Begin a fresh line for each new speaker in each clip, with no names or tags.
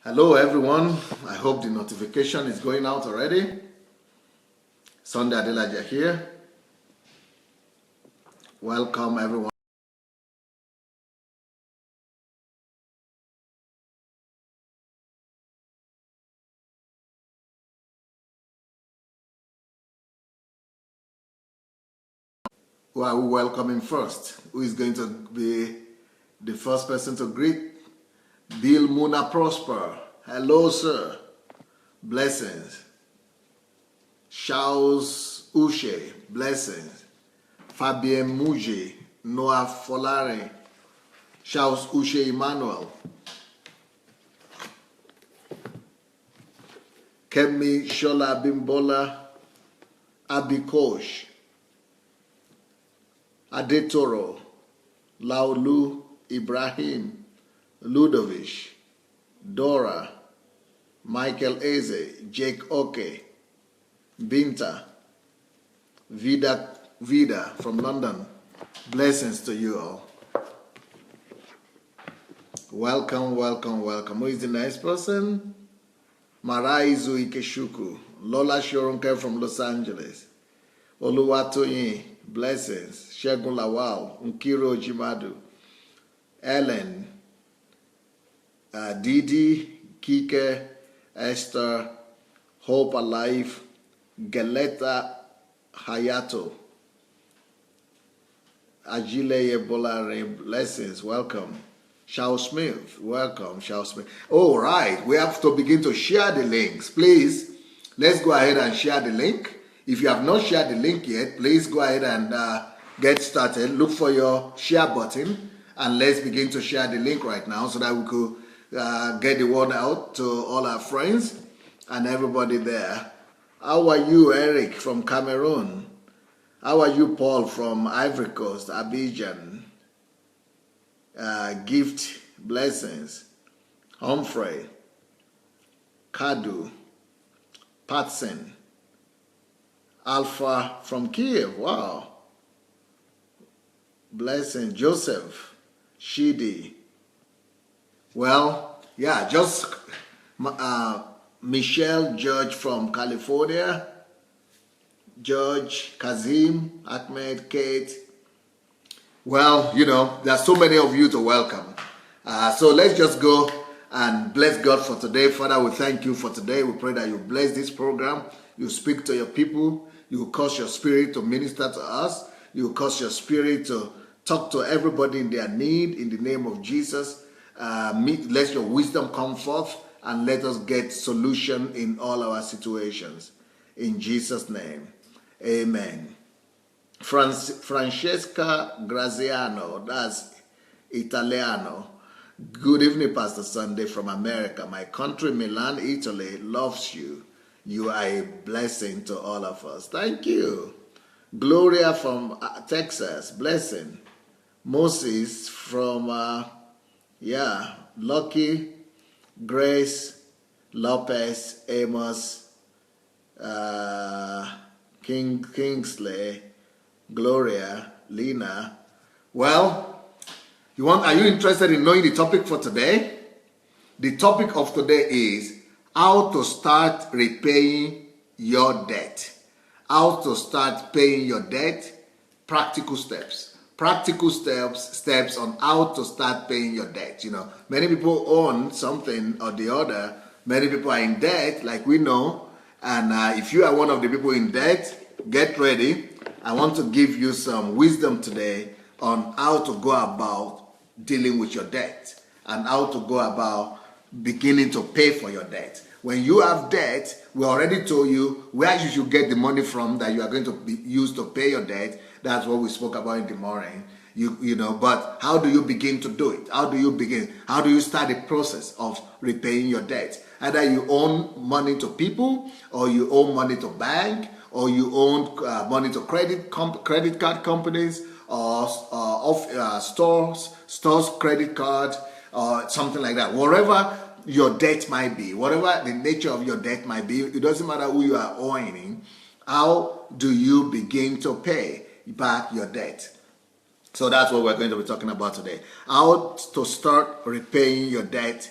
Hello everyone, I hope the notification is going out already. Sunday Adelaja here. Welcome everyone. Who are we welcoming first? Who is going to be the first person to greet? Bill Muna Prosper. Hello sir. Blessings. Charles Uche. Blessings. Fabien Muji. Noah Folare. Charles Uche Emmanuel. Kemi Shola Bimbola Abikosh. Adetoro, Laulu, Ibrahim, Ludovic, Dora, Michael Eze, Jake Oke, Binta, Vida from London. Blessings to you all. Welcome, welcome, welcome. Who is the next person? Maraizu Ikeshuku, Lola Shoronke from Los Angeles, Oluwatoyin, blessings. Shegun Lawal, Nkiro Jimadu, Ellen, Didi, Kike, Esther, Hope Alive, Geleta Hayato, Ajile Yebolare, blessings, welcome. Shao Smith, welcome, Shao Smith. All right, we have to begin to share the links. Please, let's go ahead and share the link. If you have not shared the link yet, please go ahead and get started. Look for your share button and let's begin to share the link right now so that we could get the word out to all our friends and everybody there. How are you, Eric from Cameroon? How are you, Paul from Ivory Coast, Abidjan? Gift, blessings. Humphrey, Kadu, Patson, Alpha from Kiev, wow. Blessing, Joseph, Shidi. Well, yeah, just Michelle George from California, George, Kazim, Ahmed, Kate. Well, you know, there are so many of you to welcome. So let's just go and bless God for today. Father, we thank you for today. We pray that you bless this program. You speak to your people. You cause your spirit to minister to us. You cause your spirit to talk to everybody in their need in the name of Jesus. Let your wisdom come forth and let us get solution in all our situations. In Jesus' name, amen. Francesca Graziano, that's Italiano. Good evening, Pastor Sunday from America. My country, Milan, Italy, loves you. You are a blessing to all of us. Thank you. Gloria from Texas, blessing. Moses from, Lucky, Grace, Lopez, Amos, Kingsley, Gloria, Lena. Well, are you interested in knowing the topic for today? The topic of today is how to start repaying your debt. How to start paying your debt. Practical steps. Practical steps on how to start paying your debt. You know, many people own something or the other. Many people are in debt, like we know. And if you are one of the people in debt, get ready. I want to give you some wisdom today on how to go about dealing with your debt and how to go about beginning to pay for your debt. When you have debt, we already told you where you should get the money from that you are going to use to pay your debt. That's what we spoke about in the morning. You know, but how do you begin to do it? How do you begin? How do you start the process of repaying your debt? Either you own money to people, or you own money to bank, or you own money to credit card companies, or stores credit card, or something like that. Whatever your debt might be, whatever the nature of your debt might be, it doesn't matter who you are owing. How do you begin to pay back your debt? So that's what we're going to be talking about today. How to start repaying your debt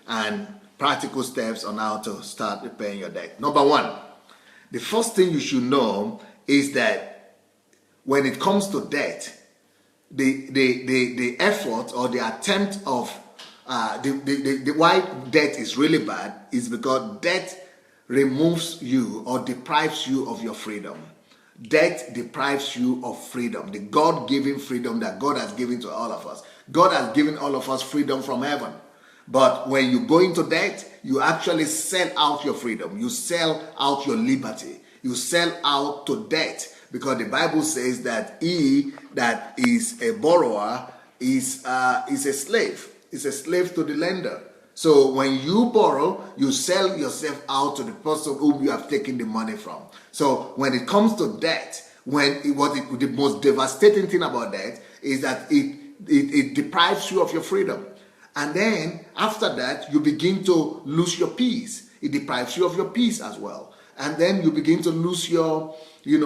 and practical steps on how to start repaying your debt. Number one, the first thing you should know is that when it comes to debt, the effort or the attempt of the why debt is really bad is because debt removes you or deprives you of your freedom. Debt deprives you of freedom, the God-given freedom that God has given to all of us. God has given all of us freedom from heaven. But when you go into debt, you actually sell out your freedom. You sell out your liberty. You sell out to debt, because the Bible says that he that is a borrower is a slave. Is a slave to the lender. So when you borrow, you sell yourself out to the person whom you have taken the money from. So when it comes to debt, the most devastating thing about debt is that it deprives you of your freedom. And then after that, you begin to lose your peace. It deprives you of your peace as well. And then you begin to lose you begin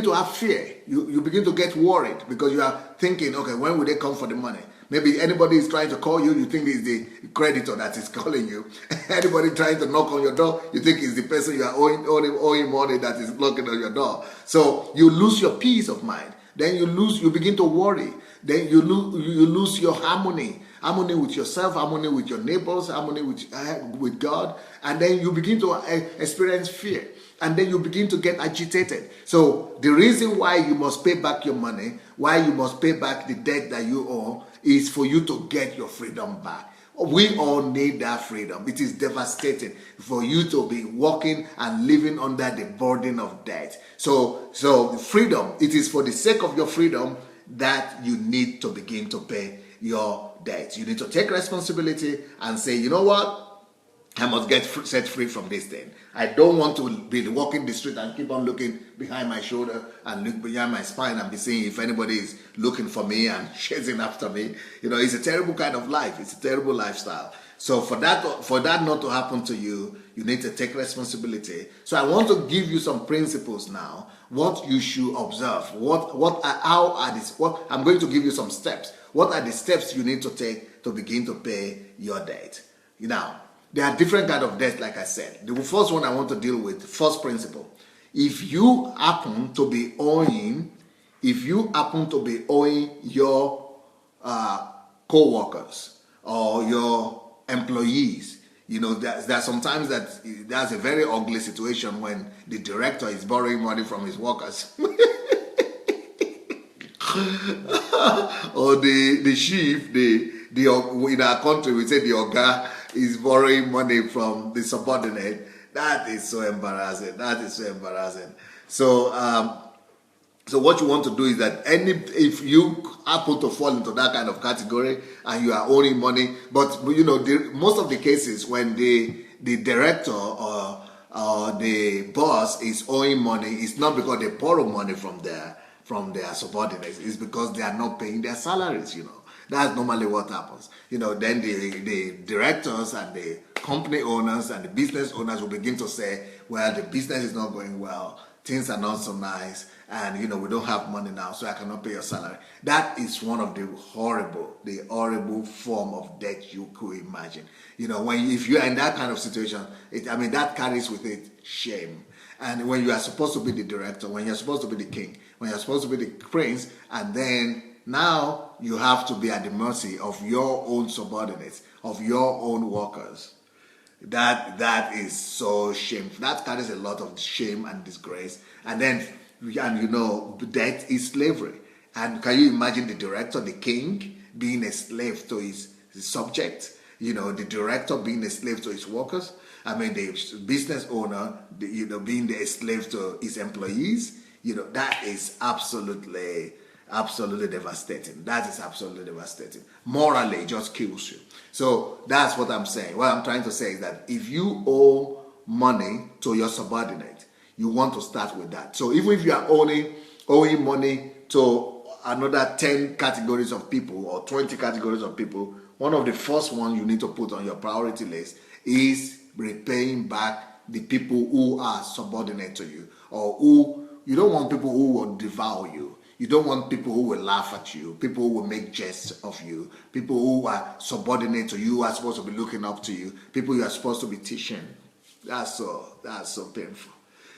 to have fear. You begin to get worried because you are thinking, okay, when will they come for the money? Maybe anybody is trying to call you, you think it's the creditor that is calling you. Anybody trying to knock on your door, you think it's the person you are owing money that is knocking on your door. So you lose your peace of mind. Then you begin to worry. Then you lose your harmony with yourself, harmony with your neighbors, harmony with God. And then you begin to experience fear. And then you begin to get agitated. So the reason why you must pay back your money, why you must pay back the debt that you owe, is for you to get your freedom back. We all need that freedom. It is devastating for you to be walking and living under the burden of debt. So freedom, it is for the sake of your freedom that you need to begin to pay your debt. You need to take responsibility and say, you know what? I must get set free from this thing. I don't want to be walking the street and keep on looking behind my shoulder and look behind my spine and be seeing if anybody is looking for me and chasing after me. It's a terrible kind of life. It's a terrible lifestyle. So for that not to happen to you, you need to take responsibility. So I want to give you some principles now, what you should observe. I'm going to give you some steps. What are the steps you need to take to begin to pay your debt? Now, there are different kinds of debt, like I said. The first one I want to deal with, first principle. If you happen to be owing your co-workers or your employees, there's sometimes that's a very ugly situation when the director is borrowing money from his workers. Or the chief, in our country we say the oga is borrowing money from the subordinate. That is so embarrassing. So what you want to do is that if you happen to fall into that kind of category and you are owing money, but most of the cases when the director or the boss is owing money, it's not because they borrow money from their subordinates. It's because they are not paying their salaries. That's normally what happens. Then the directors and the company owners and the business owners will begin to say, well, the business is not going well, things are not so nice, and we don't have money now, so I cannot pay your salary. That is one of the horrible form of debt you could imagine. If you are in that kind of situation, that carries with it shame. And when you are supposed to be the director, when you're supposed to be the king, when you're supposed to be the prince, and then now you have to be at the mercy of your own subordinates, of your own workers. That is so shameful. That carries a lot of shame and disgrace. And debt is slavery. And can you imagine the director, the king, being a slave to his subjects? The director being a slave to his workers. The business owner, being a slave to his employees. That is absolutely devastating. That is absolutely devastating. Morally, it just kills you. So that's what I'm saying. What I'm trying to say is that if you owe money to your subordinate, you want to start with that. So even if you are owing money to another 10 categories of people or 20 categories of people, one of the first ones you need to put on your priority list is repaying back the people who are subordinate to you, or who you don't want people who will devour you. You don't want people who will laugh at you, people who will make jests of you, people who are subordinate to you, who are supposed to be looking up to you, people you are supposed to be teaching. That's so painful.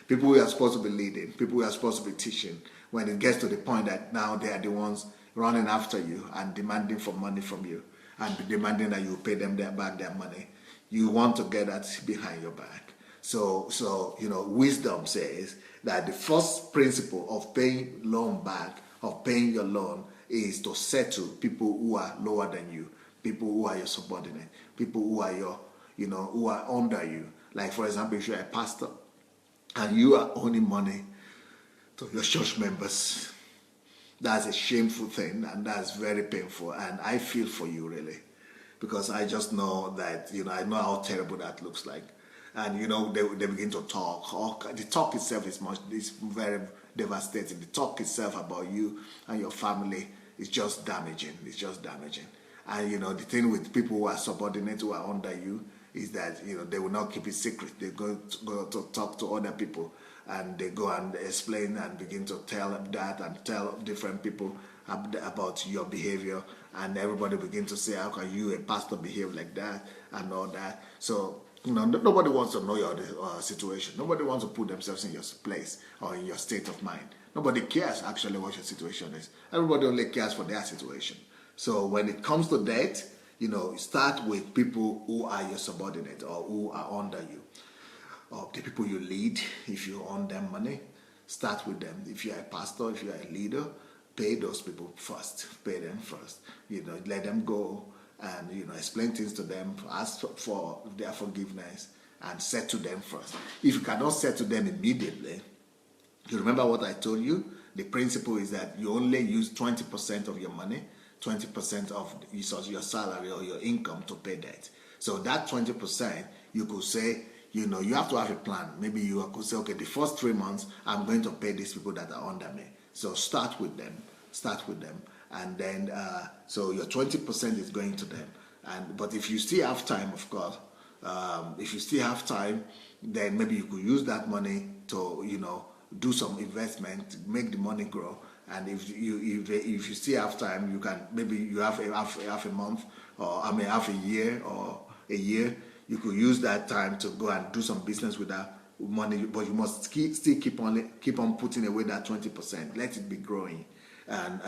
People who are supposed to be leading, people who are supposed to be teaching, when it gets to the point that now they are the ones running after you and demanding for money from you and demanding that you pay them back their money. You want to get that behind your back. So wisdom says that the first principle of paying loan back, of paying your loan, is to settle people who are lower than you, people who are your subordinate, people who are who are under you. Like, for example, if you're a pastor and you are owning money to your church members, that's a shameful thing, and that's very painful. And I feel for you, really, because I just know that, I know how terrible that looks like. And, they begin to talk. The talk itself is very devastating. The talk itself about you and your family is just damaging. It's just damaging. And, the thing with people who are subordinate, who are under you, is that, they will not keep it secret. They go to talk to other people, and they go and explain and begin to tell that and tell different people about your behavior, and everybody begin to say, how can you, a pastor, behave like that and all that. So, nobody wants to know your situation. Nobody wants to put themselves in your place or in your state of mind. Nobody cares actually what your situation is. Everybody only cares for their situation. So when it comes to debt, start with people who are your subordinate or who are under you. Or the people you lead, if you owe them money, start with them. If you're a pastor, if you're a leader, pay those people first. Pay them first. Let them go and, explain things to them, ask for their forgiveness, and settle them first. If you cannot settle them immediately, you remember what I told you? The principle is that you only use 20% of your money, 20% of your salary or your income to pay debt. So that 20%, you could say, you have to have a plan. Maybe you could say, okay, the first 3 months, I'm going to pay these people that are under me. So start with them. And then, so your 20% is going to them. But if you still have time, of course, if you still have time, then maybe you could use that money to, do some investment, make the money grow. And if you still have time, you can, maybe you have half a month, or half a year or a year. You could use that time to go and do some business with that money, but you must still keep on putting away that 20%. Let it be growing. And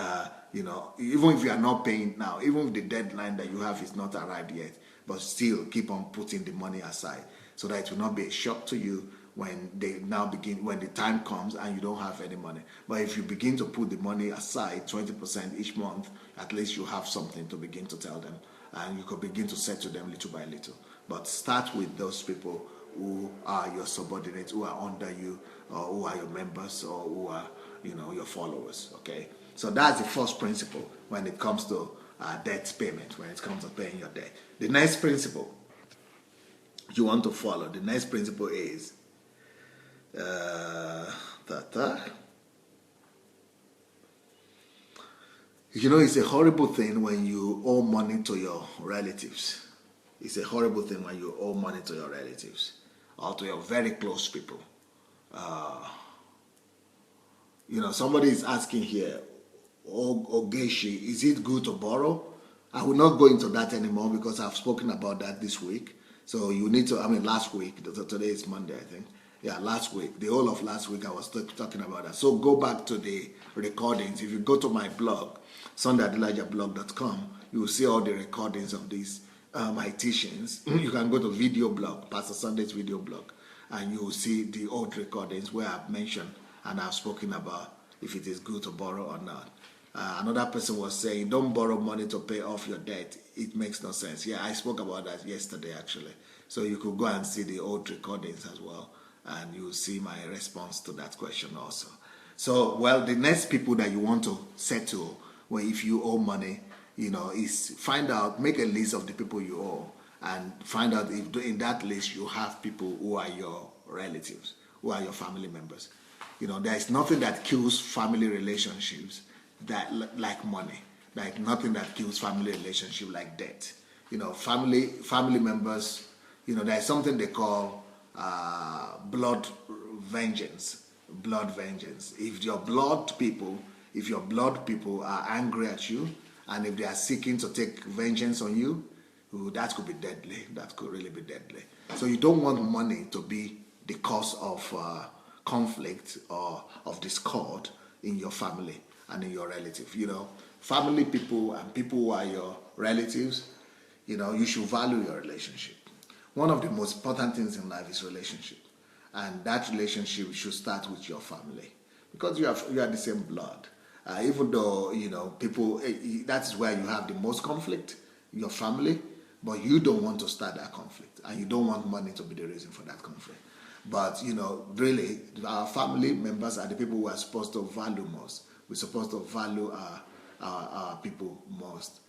even if you are not paying now, even if the deadline that you have is not arrived yet, but still keep on putting the money aside, so that it will not be a shock to you when when the time comes and you don't have any money. But if you begin to put the money aside, 20% each month, at least you have something to begin to tell them, and you could begin to settle them little by little. But start with those people who are your subordinates, who are under you, or who are your members, or who are your followers. Okay, so that's the first principle when it comes to debt payment, when it comes to paying your debt. The next principle you want to follow, the next principle is it's a horrible thing when you owe money to your relatives. It's a horrible thing when you owe money to your relatives or to your very close people. Somebody is asking here, Ogeshi, is it good to borrow? I will not go into that anymore because I've spoken about that this week. So you need to, last week, today is Monday, I think. Yeah, last week, the whole of last week I was talking about that. So go back to the recordings. If you go to my blog, SundayAdelajablog.com, you will see all the recordings of these my teachings. You can go to video blog, Pastor Sunday's video blog, and you will see the old recordings where I've mentioned and I've spoken about if it is good to borrow or not. Another person was saying, don't borrow money to pay off your debt. It makes no sense. Yeah, I spoke about that yesterday, actually. So you could go and see the old recordings as well, and you will see my response to that question also. So, the next people that you want to settle, if you owe money, is make a list of the people you owe, and find out if in that list you have people who are your relatives, who are your family members. There is nothing that kills family relationships like money. Like nothing that kills family relationship like debt. Family members, there is something they call blood vengeance. Blood vengeance. If your blood people, if your blood people are angry at you, and if they are seeking to take vengeance on you, that could be deadly. That could really be deadly. So you don't want money to be the cause of conflict or of discord in your family and in your relative. Family people and people who are your relatives, you should value your relationship. One of the most important things in life is relationship. And that relationship should start with your family. Because you are the same blood. Even though, people, that is where you have the most conflict, your family, but you don't want to start that conflict. And you don't want money to be the reason for that conflict. But, really, our family members are the people who are supposed to value most. We're supposed to value our people most.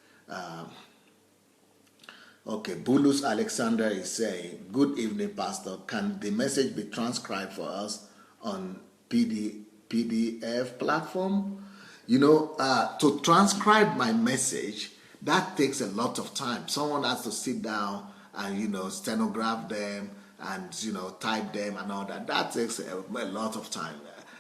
Okay, Bulus Alexander is saying, good evening, Pastor. Can the message be transcribed for us on PDF platform? To transcribe my message, that takes a lot of time. Someone has to sit down and, stenograph them and, type them and all that. That takes a lot of time.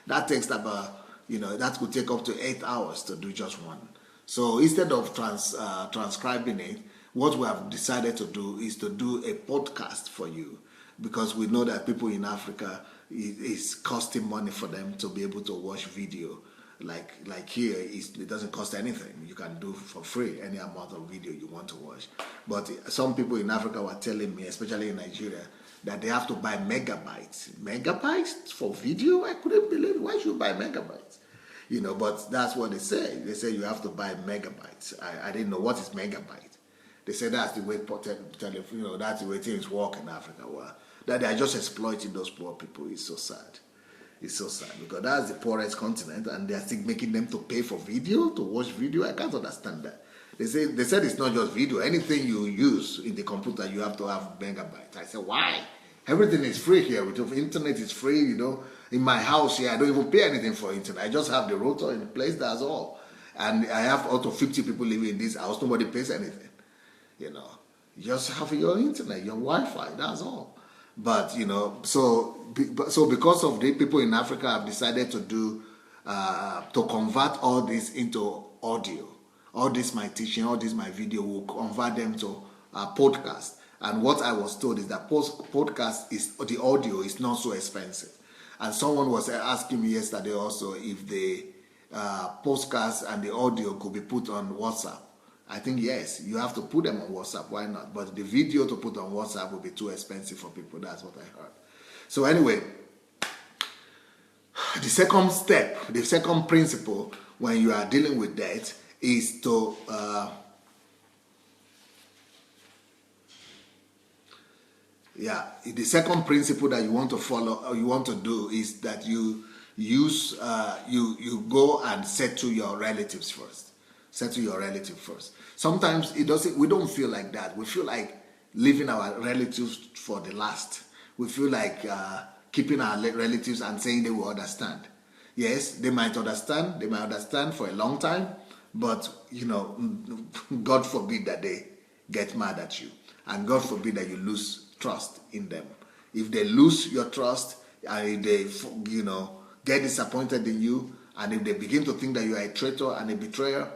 That takes about, that could take up to 8 hours to do just one. So instead of transcribing it, what we have decided to do is to do a podcast for you, because we know that people in Africa, it's costing money for them to be able to watch video. Like here, it doesn't cost anything. You can do for free any amount of video you want to watch. But some people in Africa were telling me, especially in Nigeria, that they have to buy megabytes. Megabytes for video? I couldn't believe it. Why should you buy megabytes? But that's what they say. They say you have to buy megabytes. I didn't know what is megabyte. They say that's the way that's the way things work in Africa. Well, that they are just exploiting those poor people is so sad. It's so sad because that's the poorest continent, and they are still making them to pay for video, to watch video. I can't understand that. They said it's not just video. Anything you use in the computer, you have to have megabytes. I said, why? Everything is free here. With the internet is free. In my house here, I don't even pay anything for internet. I just have the router in place. That's all. And I have out of 50 people living in this house. Nobody pays anything. You just have your internet, your Wi-Fi. That's all. But so because of the people in Africa have decided to do to convert all this into audio. All this my teaching, all this my video, will convert them to podcast. And what I was told is that podcast the audio is not so expensive. And someone was asking me yesterday also if the podcast and the audio could be put on WhatsApp. I think yes, you have to put them on WhatsApp. Why not? But the video to put on WhatsApp will be too expensive for people. That's what I heard. So anyway, the second step, the second principle when you are dealing with debt is to the second principle that you want to follow or you want to do is that you go and settle your relatives first. Settle your relative first. Sometimes we don't feel like that. We feel like leaving our relatives for the last. We feel like keeping our relatives and saying they will understand. Yes, they might understand. They might understand for a long time, but God forbid that they get mad at you, and God forbid that you lose trust in them. If they lose your trust, and if they get disappointed in you, and if they begin to think that you are a traitor and a betrayer,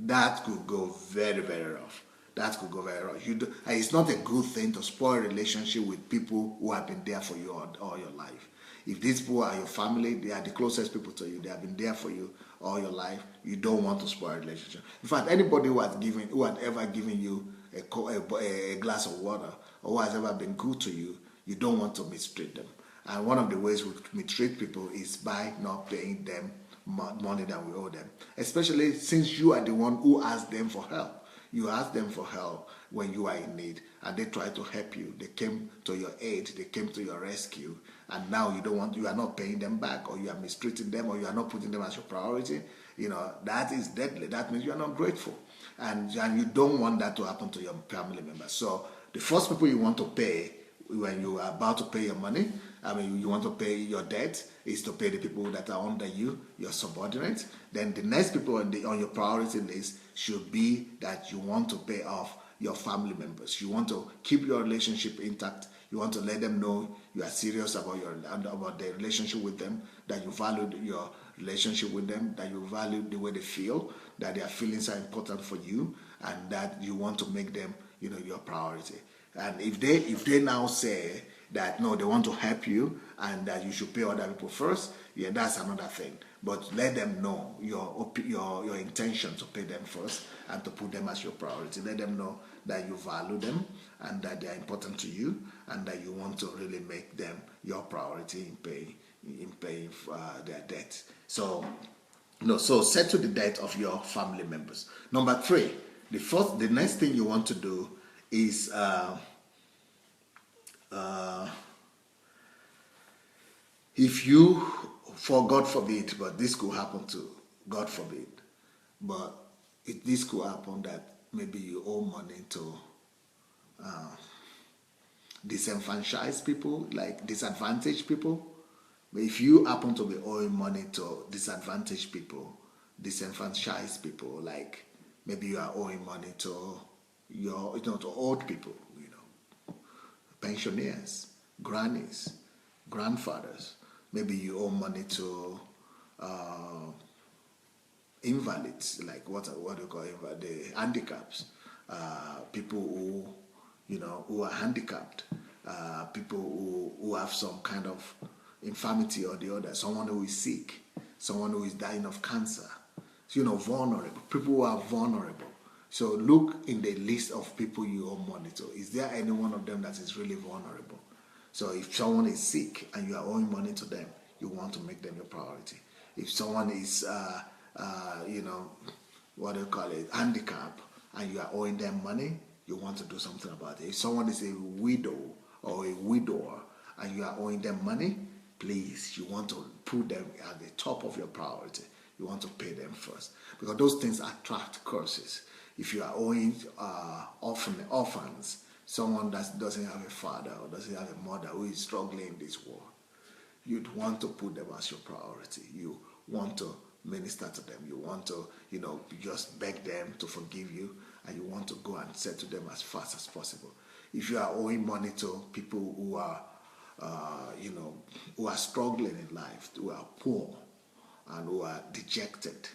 that could go very, very rough. That could go very rough. It's not a good thing to spoil a relationship with people who have been there for you all your life. If these people are your family, they are the closest people to you. They have been there for you all your life. You don't want to spoil a relationship. In fact, anybody who had ever given you a glass of water or who has ever been good to you, you don't want to mistreat them. And one of the ways we mistreat people is by not paying them money that we owe them, especially since you are the one who asked them for help. You asked them for help when you are in need, and they tried to help you. They came to your aid, they came to your rescue, and now you are not paying them back, or you are mistreating them, or you are not putting them as your priority. That is deadly. That means you are not grateful, and you don't want that to happen to your family members. So the first people you want to pay when you are about to pay your money, you want to pay your debt, is to pay the people that are under you, your subordinates. Then the next people on your priority list should be that you want to pay off your family members. You want to keep your relationship intact. You want to let them know you are serious about the relationship with them, that you value your relationship with them, that you value the way they feel, that their feelings are important for you, and that you want to make them, your priority. And if they now say that no, they want to help you and that you should pay other people first, yeah, that's another thing. But let them know your intention to pay them first and to put them as your priority. Let them know that you value them and that they are important to you and that you want to really make them your priority in paying their debt. So so settle the debt of your family members. Number 3, the next thing you want to do is if you, for God forbid, but this could happen too, God forbid, but this could happen that maybe you owe money to disenfranchised people, like disadvantaged people. But if you happen to be owing money to disadvantaged people, disenfranchised people, like maybe you are owing money to to old people, pensioners, grannies, grandfathers. Maybe you owe money to invalids, like what do you call it, the handicaps, people who are handicapped, people who have some kind of infirmity or the other, someone who is sick, someone who is dying of cancer, vulnerable, people who are vulnerable. So look in the list of people you owe money to. Is there any one of them that is really vulnerable? So if someone is sick and you are owing money to them, you want to make them your priority. If someone is, handicapped, and you are owing them money, you want to do something about it. If someone is a widow or a widower and you are owing them money, please, you want to put them at the top of your priority. You want to pay them first, because those things attract curses. If you are owing orphans, someone that doesn't have a father or doesn't have a mother who is struggling in this world, you'd want to put them as your priority. You want to minister to them. You want to, just beg them to forgive you, and you want to go and settle them as fast as possible. If you are owing money to people who are, who are struggling in life, who are poor and who are dejected,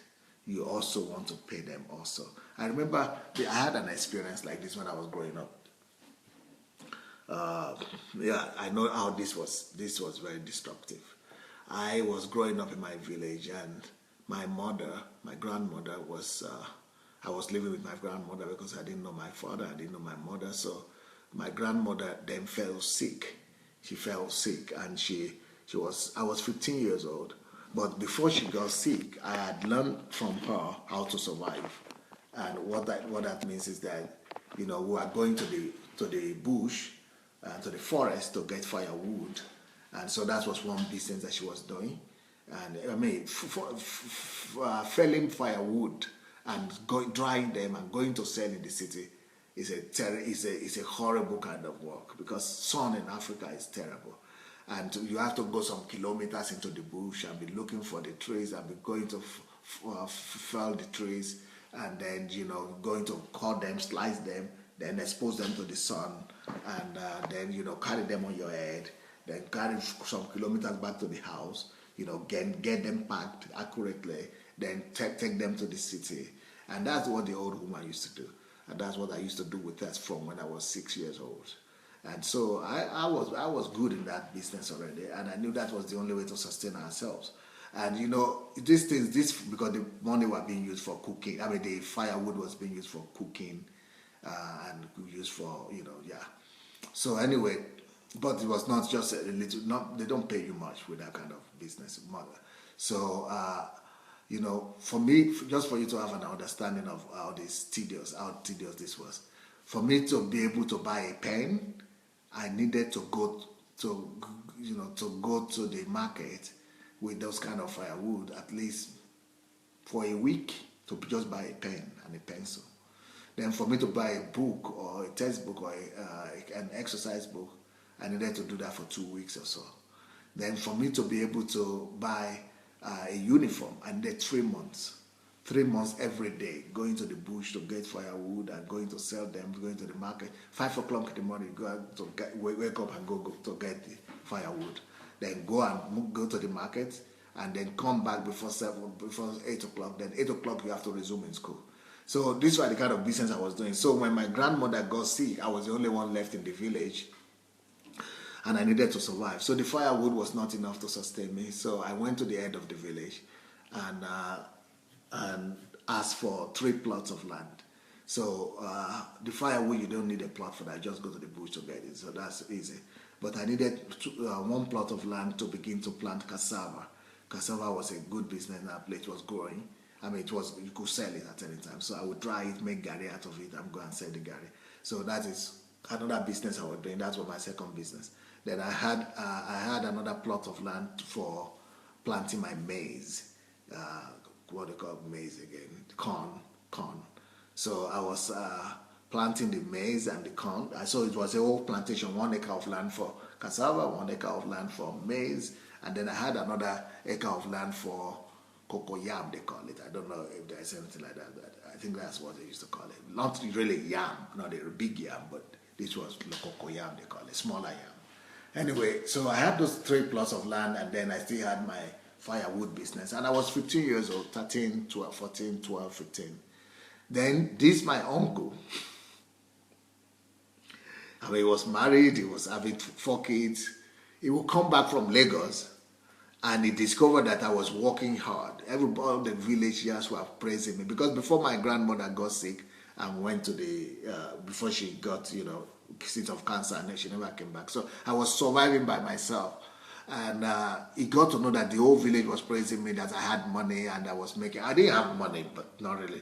you also want to pay them also. I remember I had an experience like this when I was growing up. I know how this was very destructive. I was growing up in my village, and my grandmother was, I was living with my grandmother because I didn't know my father, I didn't know my mother. So my grandmother then fell sick. She fell sick, and I was 15 years old. But before she got sick, I had learned from her how to survive. And what that means is that, we are going to the bush, to the forest to get firewood. And so that was one business that she was doing. And felling firewood and drying them and going to sell in the city is a horrible kind of work, because sun in Africa is terrible. And you have to go some kilometers into the bush and be looking for the trees and be going to fell the trees, and then going to cut them, slice them, then expose them to the sun, and then carry them on your head, then carry some kilometers back to the house, get them packed accurately, then take them to the city. And that's what the old woman used to do, and that's what I used to do with us from when I was 6 years old. And so I was good in that business already, and I knew that was the only way to sustain ourselves. And these things, because the money was being used for cooking. I mean, the firewood was being used for cooking, and used for So anyway, but it was not just a little. They don't pay you much with that kind of business model. So for me, just for you to have an understanding of how tedious this was, for me to be able to buy a pen, I needed to go to the market with those kind of firewood at least for a week to just buy a pen and a pencil. Then for me to buy a book or a textbook or an exercise book, I needed to do that for 2 weeks or so. Then for me to be able to buy a uniform, I needed 3 months. 3 months every day, going to the bush to get firewood and going to sell them, going to the market. 5 o'clock in the morning, wake up and go to get the firewood. Then go to the market and then come back before 8 o'clock. Then 8 o'clock you have to resume in school. So this was the kind of business I was doing. So when my grandmother got sick, I was the only one left in the village, and I needed to survive. So the firewood was not enough to sustain me. So I went to the end of the village and asked for 3 plots of land. So the firewood, you don't need a plot for that. Just go to the bush to get it. So that's easy. But I needed 1 plot of land to begin to plant cassava. Cassava was a good business in that place. It was growing. I mean, you could sell it at any time. So I would dry it, make gari out of it, and go and sell the gari. So that is another business I was doing. That was my second business. Then I had another plot of land for planting my maize. What they call maize again? Corn. So I was planting the maize and the corn. So it was a whole plantation, 1 acre of land for cassava, 1 acre of land for maize, and then I had another acre of land for cocoa yam, they call it. I don't know if there's anything like that, but I think that's what they used to call it. Not really yam, not a big yam, but this was cocoa yam, they call it, smaller yam. Anyway, so I had those 3 plots of land, and then I still had my firewood business. And I was 15 years old, 13, 12, 14, 12, 15. Then my uncle, I mean, he was married, he was having 4 kids. He would come back from Lagos, and he discovered that I was working hard. Everybody in the villagers were praising me, because before my grandmother got sick and went to before she got, sick of cancer, and she never came back. So I was surviving by myself. And he got to know that the whole village was praising me, that I had money and I didn't have money, but not really,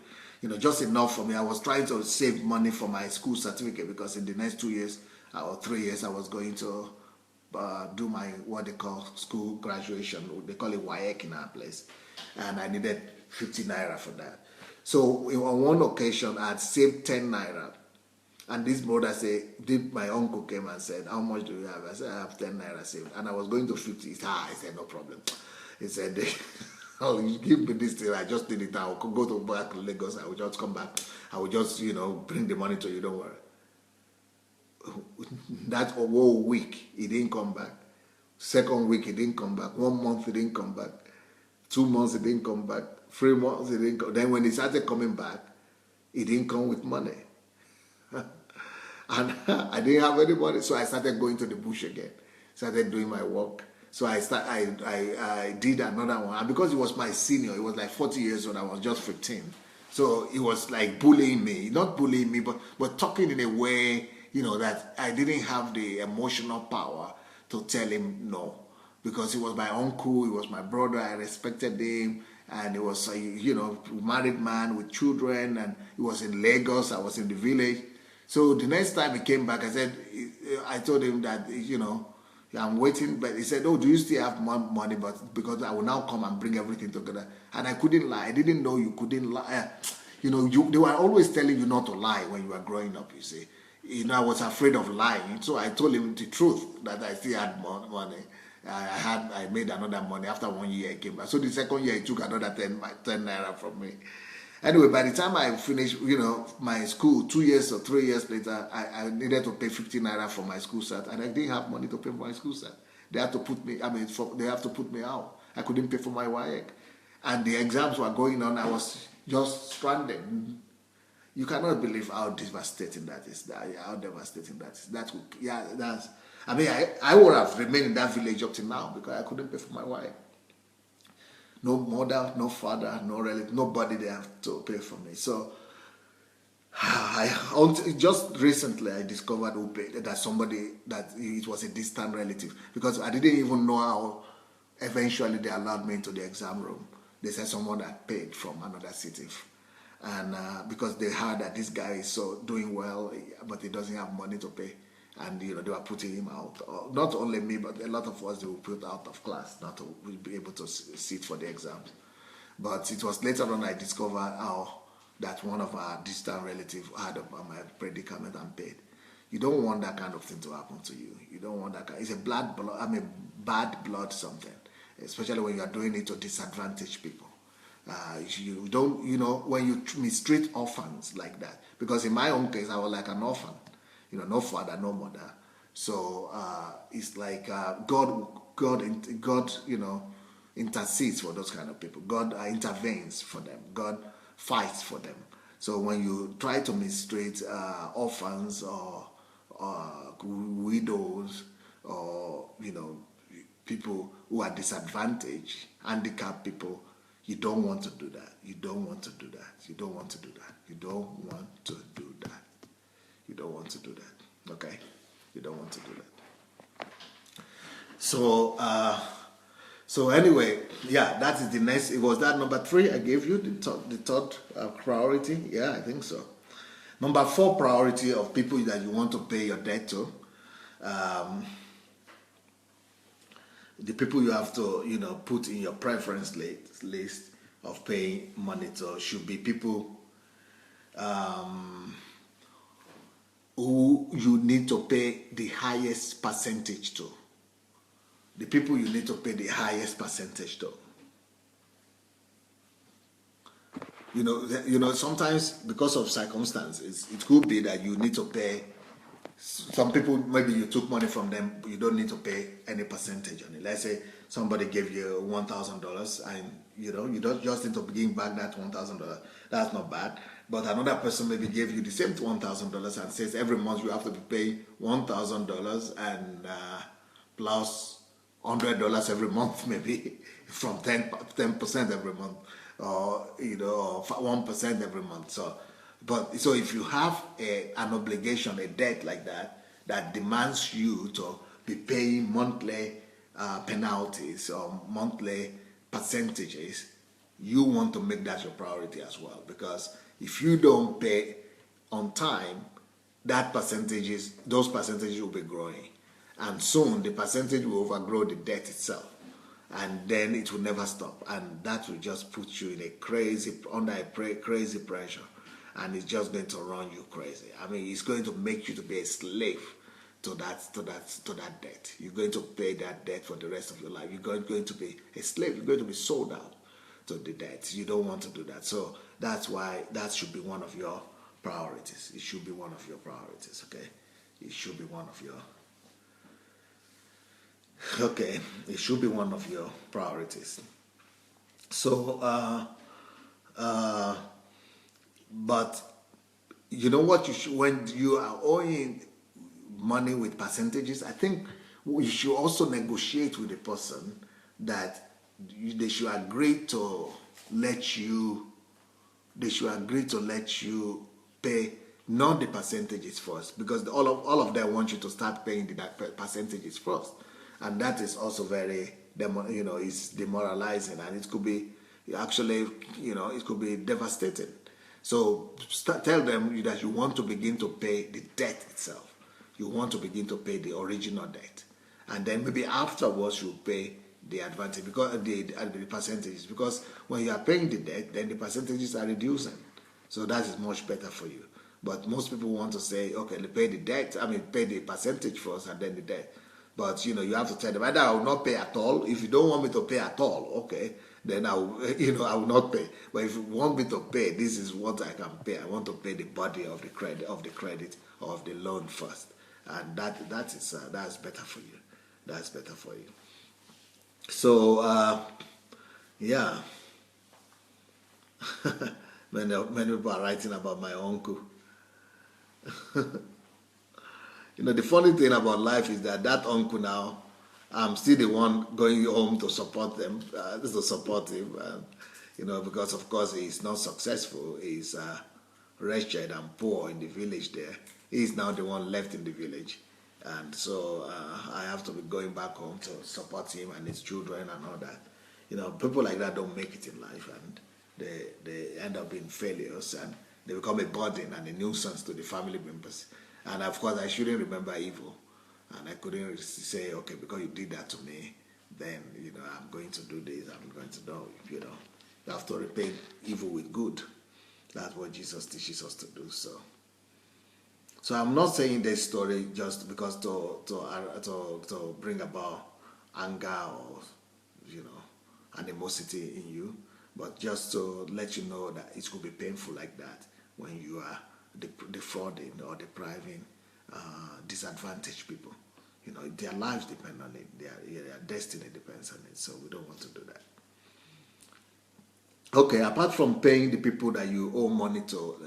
just enough for me. I was trying to save money for my school certificate, because in the next 2 years or 3 years, I was going to do my, what they call school graduation. They call it WAEC in our place. And I needed 50 naira for that. So on one occasion, I had saved 10 naira. And this brother my uncle came and said, how much do you have? I said, I have 10 naira saved. And I was going to 50. He said, no problem. He said, oh, you give me this thing. I just need it. I will go back to Lagos. I will just come back. I will just, bring the money to you. Don't worry. That whole week, he didn't come back. Second week, he didn't come back. 1 month, he didn't come back. 2 months, he didn't come back. 3 months, he didn't come. Then when he started coming back, he didn't come with money. And I didn't have any money, so I started going to the bush again. Started doing my work. So I did another one. And because he was my senior, he was like 40 years old, I was just 15. So he was like bullying me. Not bullying me, but talking in a way, that I didn't have the emotional power to tell him no. Because he was my uncle, he was my brother, I respected him. And he was a, married man with children, and he was in Lagos, I was in the village. So the next time he came back, I told him that, I'm waiting, but he said, oh, do you still have money? But because I will now come and bring everything together. And I couldn't lie. I didn't know you couldn't lie. They were always telling you not to lie when you were growing up, you see. I was afraid of lying. So I told him the truth, that I still had money. I made another money. After 1 year, I came back. So the second year, he took another 10 naira from me. Anyway, by the time I finished, my school, 2 years or 3 years later, I needed to pay 50 naira for my school cert, and I didn't have money to pay for my school cert. They had to put me, they have to put me out. I couldn't pay for my WAEC. And the exams were going on. I was just stranded. You cannot believe how devastating that is. How devastating that is. I would have remained in that village up to now, because I couldn't pay for my WAEC. No mother, no father, no relative, nobody there to pay for me. So, just recently I discovered who paid, that it was a distant relative, because I didn't even know how eventually they allowed me into the exam room. They said someone had paid from another city. And because they heard that this guy is doing well, but he doesn't have money to pay. And they were putting him out. Not only me, but a lot of us, they were put out of class, not to be able to sit for the exams. But it was later on I discovered how that one of our distant relatives had my predicament and paid. You don't want that kind of thing to happen to you. You don't want that. It's a bad blood something, especially when you are doing it to disadvantage people. You don't, when you mistreat orphans like that. Because in my own case, I was like an orphan. No father, no mother. So it's like God, intercedes for those kind of people. God intervenes for them. God fights for them. So when you try to mistreat orphans or widows, or people who are disadvantaged, handicapped people, you don't want to do that. You don't want to do that. You don't want to do that. You don't want to do that. You don't want to do that. Okay? You don't want to do that. So anyway, yeah, that is the next. It was that number 3 I gave you, the third priority. Yeah, I think so. Number 4 priority of people that you want to pay your debt to. The people you have to, put in your preference list of paying money to should be people who you need to pay the highest percentage to. The people you need to pay the highest percentage to. Sometimes because of circumstances, it could be that you need to pay. Some people, maybe you took money from them, you don't need to pay any percentage on it. Let's say somebody gave you $1,000 and you don't just need to begin back that $1,000. That's not bad. But another person maybe gave you the same $1,000 and says every month you have to be paying $1,000 and plus $100 every month, maybe from 10% every month, or 1% every month. So if you have an obligation, a debt like that demands you to be paying monthly penalties or monthly percentages, you want to make that your priority as well. Because if you don't pay on time, those percentages will be growing. And soon the percentage will overgrow the debt itself. And then it will never stop. And that will just put you in under a crazy pressure. And it's just going to run you crazy. I mean, it's going to make you to be a slave to that debt. You're going to pay that debt for the rest of your life. You're going to be a slave. You're going to be sold out to the debt. You don't want to do that. So that's why that should be one of your priorities. It should be one of your priorities, okay? It should be one of your... Okay, it should be one of your priorities. So, but you know what when you are owing money with percentages, I think you should also negotiate with the person that they should agree to let you pay not the percentages first, because all of them want you to start paying the percentages first, and that is also very it's demoralizing, and it could be actually it could be devastating. So tell them that you want to begin to pay the debt itself. You want to begin to pay the original debt, and then maybe afterwards you pay the advantage, because the percentages. Because when you are paying the debt, then the percentages are reducing. So that is much better for you. But most people want to say, okay, pay the debt. Pay the percentage first and then the debt. But you have to tell them either I will not pay at all. If you don't want me to pay at all, okay, then I will, I will not pay. But if you want me to pay, this is what I can pay. I want to pay the body of the credit or of the loan first, and that's better for you. That's better for you. So yeah, many people are writing about my uncle. The funny thing about life is that uncle now, I'm still the one going home to support them, to support him, because of course he's not successful. He's wretched and poor in the village there. He's now the one left in the village. And so I have to be going back home to support him and his children and all that. People like that don't make it in life, and they end up being failures, and they become a burden and a nuisance to the family members. And of course, I shouldn't remember evil. And I couldn't say, okay, because you did that to me, then, I'm going to do this, I'm going to do, you have to repay evil with good. That's what Jesus teaches us to do. So I'm not saying this story just because to bring about anger or, animosity in you, but just to let you know that it could be painful like that when you are defrauding or depriving disadvantaged people. Their lives depend on it. Their destiny depends on it. So we don't want to do that. Okay, apart from paying the people that you owe money to,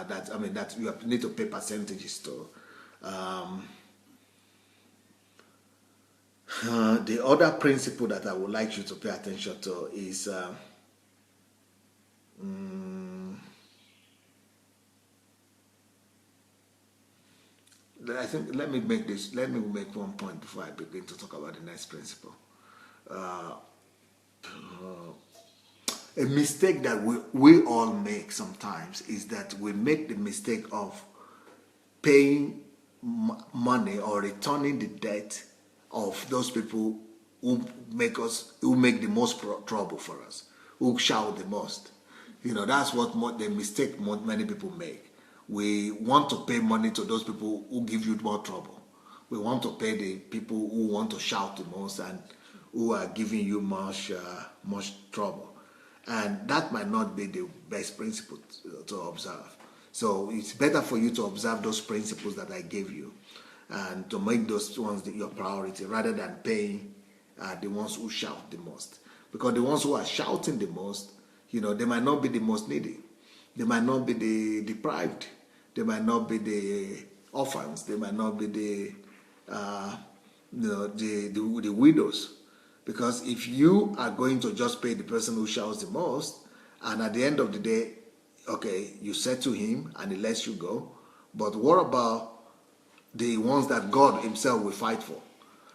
that you need to pay percentages to, the other principle that I would like you to pay attention to is I think let me make one point before I begin to talk about the next principle. A mistake that we all make sometimes is that we make the mistake of paying money or returning the debt of those people who make the most trouble for us, who shout the most. That's what the mistake many people make. We want to pay money to those people who give you more trouble. We want to pay the people who want to shout the most and who are giving you much trouble. And that might not be the best principle to observe. So it's better for you to observe those principles that I gave you and to make those ones your priority rather than paying the ones who shout the most. Because the ones who are shouting the most, they might not be the most needy. They might not be the deprived. They might not be the orphans. They might not be the widows. Because if you are going to just pay the person who shouts the most, and at the end of the day, okay, you settle him and he lets you go, but what about the ones that God himself will fight for?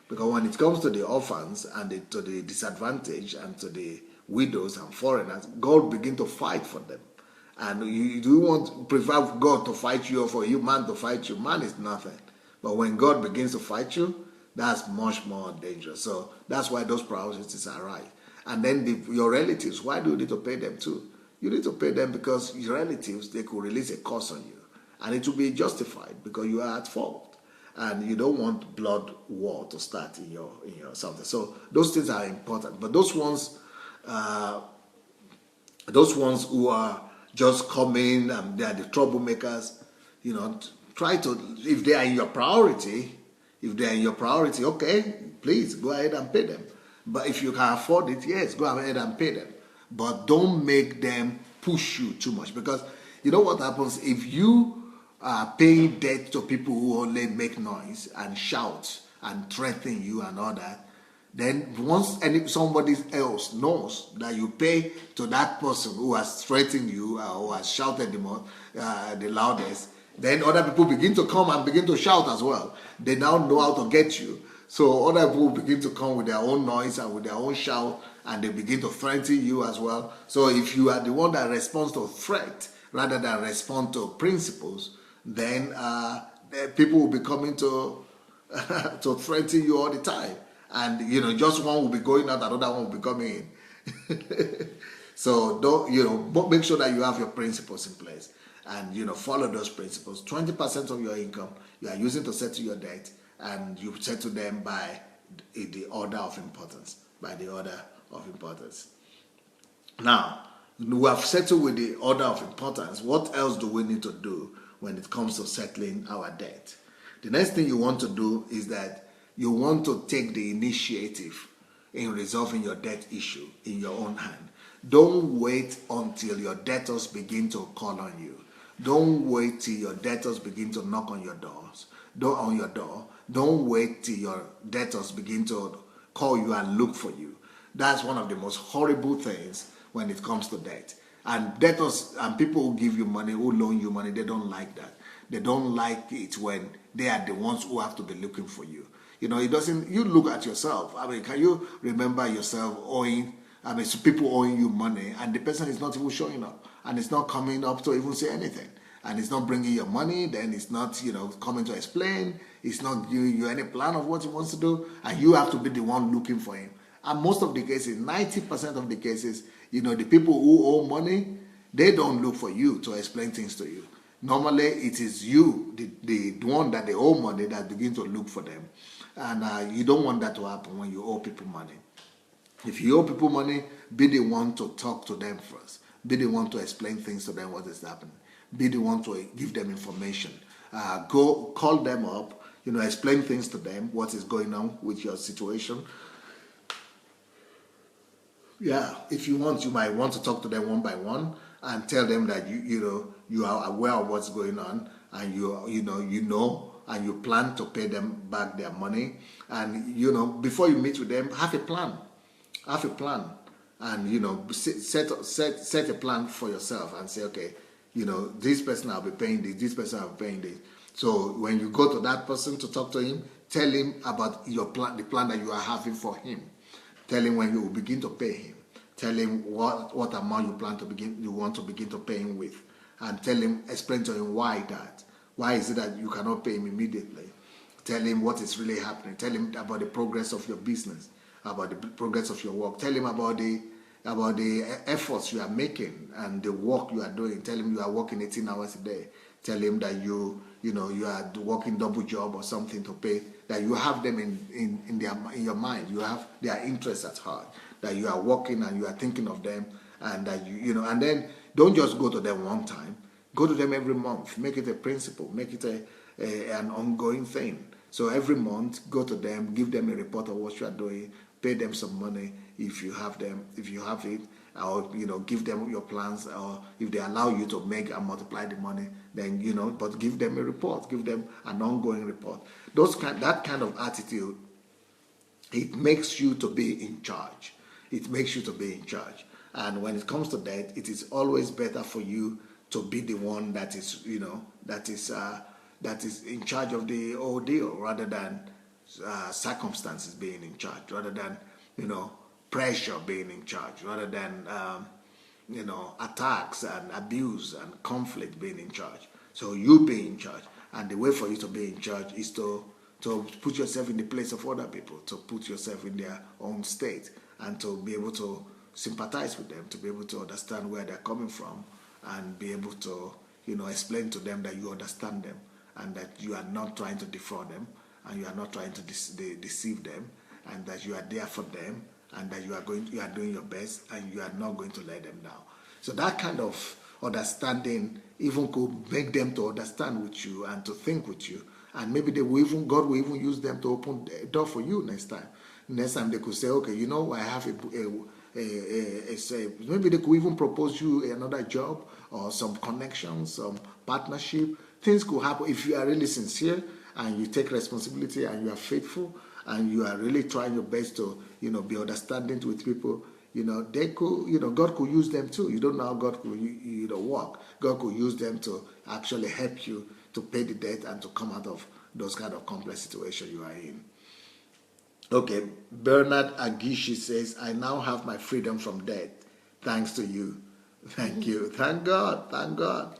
Because when it comes to the orphans and to the disadvantaged and to the widows and foreigners, God begin to fight for them. And you do want prefer God to fight you or for you man to fight you. Man is nothing. But when God begins to fight you, that's much more dangerous. So that's why those priorities are right. And then your relatives, why do you need to pay them too? You need to pay them because your relatives, they could release a curse on you. And it will be justified because you are at fault. And you don't want blood war to start in your something. So those things are important. But those ones who are just coming and they are the troublemakers, try to, if they are in your priority, okay, please go ahead and pay them. But if you can afford it, yes, go ahead and pay them. But don't make them push you too much. Because you know what happens if you are paying debt to people who only make noise and shout and threaten you and all that, then once somebody else knows that you pay to that person who has threatened you or who has shouted the loudest, then other people begin to come and begin to shout as well. They now know how to get you. So other people begin to come with their own noise and with their own shout, and they begin to threaten you as well. So if you are the one that responds to threat rather than respond to principles, then people will be coming to to threaten you all the time. And just one will be going out, another one will be coming in. So don't make sure that you have your principles in place and follow those principles. 20% of your income you are using to settle your debt, and you settle them by the order of importance. Now, we have settled with the order of importance. What else do we need to do when it comes to settling our debt? The next thing you want to do is that you want to take the initiative in resolving your debt issue in your own hand. Don't wait until your debtors begin to call on you. Don't wait till your debtors begin to knock on your door. Don't wait till your debtors begin to call you and look for you. That's one of the most horrible things when it comes to debt. And debtors and people who give you money, who loan you money, they don't like that. They don't like it when they are the ones who have to be looking for you. It doesn't, you look at yourself. Can you remember yourself people owing you money and the person is not even showing up and it's not coming up to even say anything and it's not bringing your money, then it's not, coming to explain, it's not giving you any plan of what he wants to do, and you have to be the one looking for him. And most of the cases, 90% of the cases, the people who owe money, they don't look for you to explain things to you. Normally, it is you, the one that they owe money, that begin to look for them. And you don't want that to happen when you owe people money. If you owe people money, be the one to talk to them first. Be the one to explain things to them, what is happening. Be the one to give them information. Go call them up, explain things to them, what is going on with your situation. Yeah, if you want, you might want to talk to them one by one and tell them that you are aware of what's going on, and and you plan to pay them back their money. And before you meet with them, have a plan. Have a plan, and set a plan for yourself and say, okay, this person I'll be paying this person I'll be paying this. So when you go to that person to talk to him, tell him about your plan, the plan that you are having for him. Tell him when you will begin to pay him. Tell him what amount you want to begin to pay him with, and explain to him why that. Why is it that you cannot pay him immediately? Tell him what is really happening. Tell him about the progress of your business, about the progress of your work. Tell him about the efforts you are making and the work you are doing. Tell him you are working 18 hours a day. Tell him that you are working double job or something to pay, that you have them in your mind. You have their interests at heart, that you are working and you are thinking of them, and that and then don't just go to them one time. Go to them every month. Make it a principle. Make it an ongoing thing. So every month, go to them, give them a report of what you are doing, pay them some money if you have it, or give them your plans, or if they allow you to make and multiply the money, then but give them a report, give them an ongoing report. That kind of attitude, it makes you to be in charge. It makes you to be in charge. And when it comes to that, it is always better for you to be the one that is in charge of the whole deal, rather than circumstances being in charge, rather than pressure being in charge, rather than attacks and abuse and conflict being in charge. So you be in charge, and the way for you to be in charge is to put yourself in the place of other people, to put yourself in their own state, and to be able to sympathize with them, to be able to understand where they're coming from, and be able to explain to them that you understand them, and that you are not trying to defraud them, and you are not trying to deceive them, and that you are there for them, and that you are doing your best, and you are not going to let them down. So that kind of understanding even could make them to understand with you and to think with you, and maybe God will even use them to open a door for you next time. Next time they could say, okay, I have maybe they could even propose you another job or some connections, some partnership. Things could happen if you are really sincere and you take responsibility and you are faithful and you are really trying your best to be understanding with people. They could God could use them too. You don't know how God could work. God could use them to actually help you to pay the debt and to come out of those kind of complex situations you are in. Okay, Bernard Agishi says, I now have my freedom from debt, thanks to you. Thank you. Thank God. Thank God.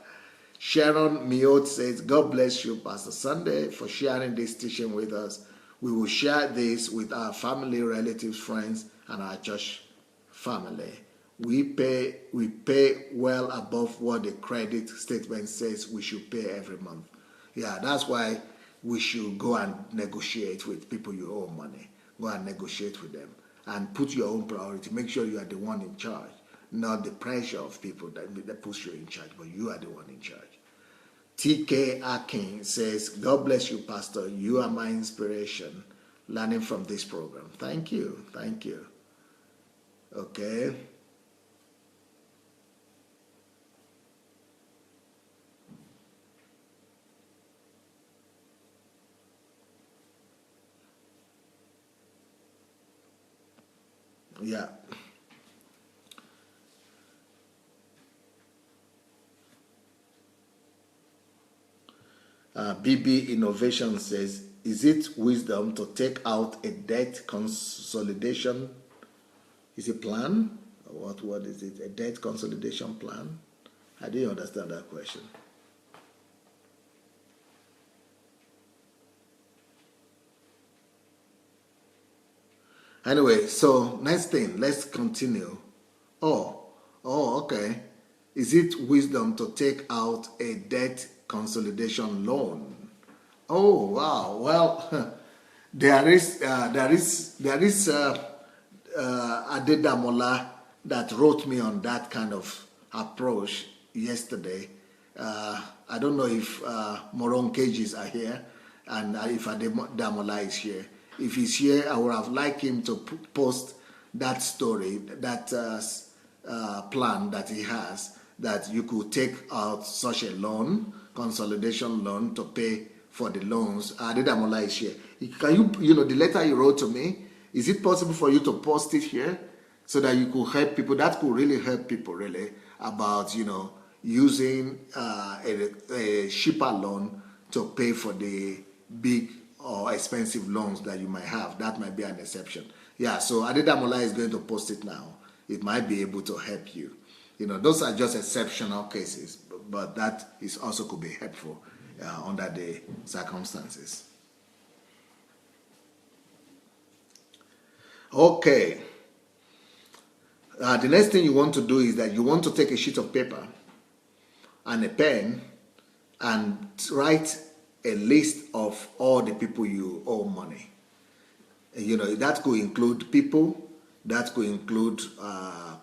Sharon Miot says, God bless you, Pastor Sunday, for sharing this teaching with us. We will share this with our family, relatives, friends, and our church family. We pay well above what the credit statement says we should pay every month. Yeah, that's why we should go and negotiate with people you owe money. Go and negotiate with them and put your own priority. Make sure you are the one in charge, not the pressure of people that push you in charge, but you are the one in charge. TK Akin says, God bless you, Pastor. You are my inspiration, learning from this program. Thank you. Thank you. Okay. Yeah. BB Innovation says, is it wisdom to take out a debt consolidation? Is it plan? What is it? A debt consolidation plan? I didn't understand that question. Anyway, so next thing, let's continue. Okay. Is it wisdom to take out a debt consolidation loan? Oh, wow. Well, there is Adedamola that wrote me on that kind of approach yesterday. I don't know if Moron Cages are here. And if Ademola is here, if he's here, I would have liked him to post that story, that plan that he has, that you could take out such a loan, consolidation loan, to pay for the loans. Ademola is here. Can you know, the letter you wrote to me, is it possible for you to post it here so that you could help people? That could really help people, really, about, you know, using a cheaper loan to pay for the big or expensive loans that you might have. That might be an exception. Yeah, so Adedamola is going to post it now. It might be able to help you. You know, those are just exceptional cases, but that is also could be helpful under the circumstances. Okay. The next thing you want to do is that you want to take a sheet of paper and a pen and write a list of all the people you owe money. You know, that could include people, that could include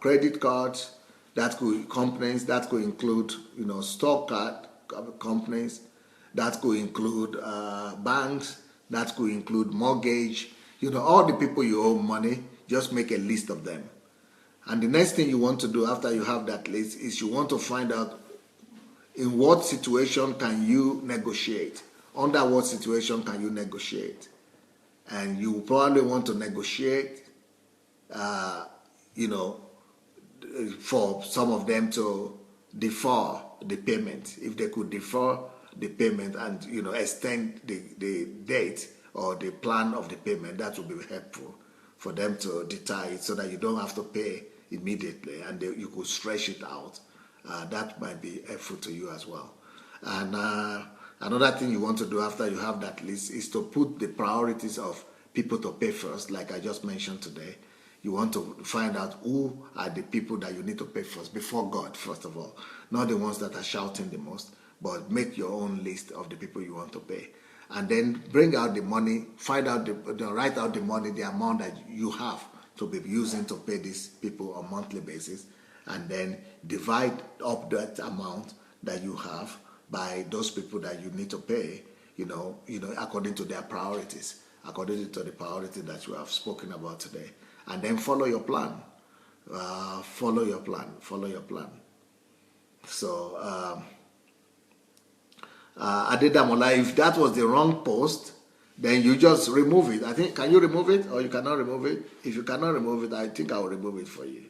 credit cards, that could companies, that could include, you know, stock card companies, that could include banks, that could include mortgage. You know, all the people you owe money, just make a list of them. And the next thing you want to do after you have that list is you want to find out in what situation can you negotiate. Under what situation can you negotiate? And you probably want to negotiate, you know, for some of them to defer the payment. If they could defer the payment and, you know, extend the date or the plan of the payment, that would be helpful for them to deter it so that you don't have to pay immediately and you could stretch it out. That might be helpful to you as well. And another thing you want to do after you have that list is to put the priorities of people to pay first, like I just mentioned today. You want to find out who are the people that you need to pay first, before God, first of all. Not the ones that are shouting the most, but make your own list of the people you want to pay. And then bring out the money, write out the money, the amount that you have to be using to pay these people on a monthly basis, and then divide up that amount that you have by those people that you need to pay, you know, according to their priorities, according to the priority that you have spoken about today. And then follow your plan. Follow your plan. So, Adedamola, if that was the wrong post, then you just remove it. I think, can you remove it or you cannot remove it? If you cannot remove it, I think I will remove it for you.